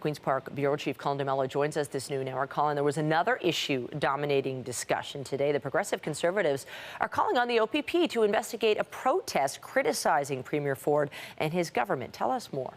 Queen's Park Bureau Chief Colin joins us this noon hour. Colin, there was another issue dominating discussion today. The Progressive Conservatives are calling on the OPP to investigate a protest criticizing Premier Ford and his government. Tell us more.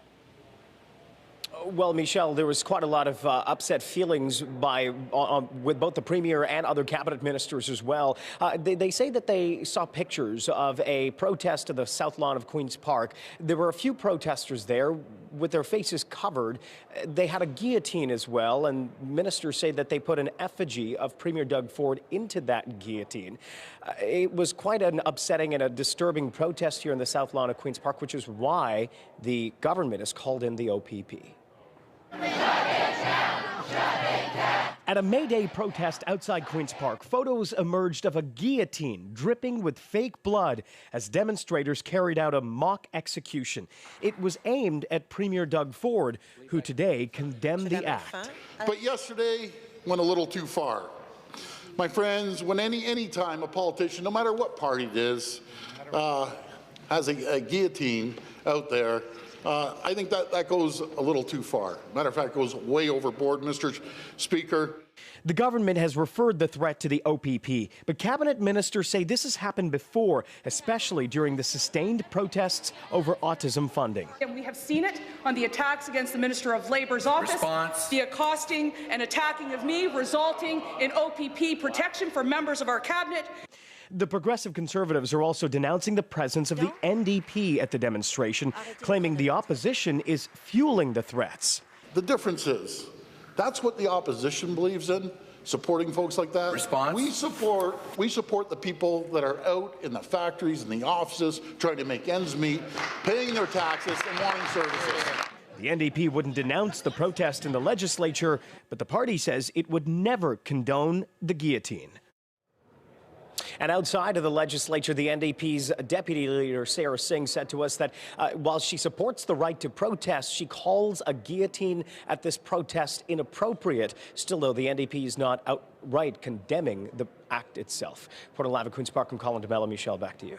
Well, Michelle, there was quite a lot of upset feelings with both the Premier and other cabinet ministers as well. They say that they saw pictures of a protest at the south lawn of Queen's Park. There were a few protesters there with their faces covered. They had a guillotine as well, and ministers say that they put an effigy of Premier Doug Ford into that guillotine. It was quite an upsetting and a disturbing protest here in the south lawn of Queen's Park, which is why the government has called in the OPP. At a May Day protest outside Queen's Park, photos emerged of a guillotine dripping with fake blood as demonstrators carried out a mock execution. It was aimed at Premier Doug Ford, who today condemned the act. But yesterday went a little too far. My friends, when any time a politician, no matter what party it is, has a guillotine out there, I think that goes a little too far. Matter of fact, it goes way overboard, Mr. Speaker. The government has referred the threat to the OPP, but cabinet ministers say this has happened before, especially during the sustained protests over autism funding. And we have seen it on the attacks against the Minister of Labour's office, the accosting and attacking of me, resulting in OPP protection for members of our cabinet. The Progressive Conservatives are also denouncing the presence of the NDP at the demonstration, claiming the opposition is fueling the threats. The difference is, that's what the opposition believes in, supporting folks like that. We support the people that are out in the factories and the offices trying to make ends meet, paying their taxes and wanting services. The NDP wouldn't denounce the protest in the legislature, but the party says it would never condone the guillotine. And outside of the legislature, the NDP's deputy leader, Sarah Singh, said to us that while she supports the right to protest, she calls a guillotine at this protest inappropriate. Still, though, the NDP is not outright condemning the act itself. Port of Lava, Queen's Park, I'm Colin DeMello. Michelle, back to you.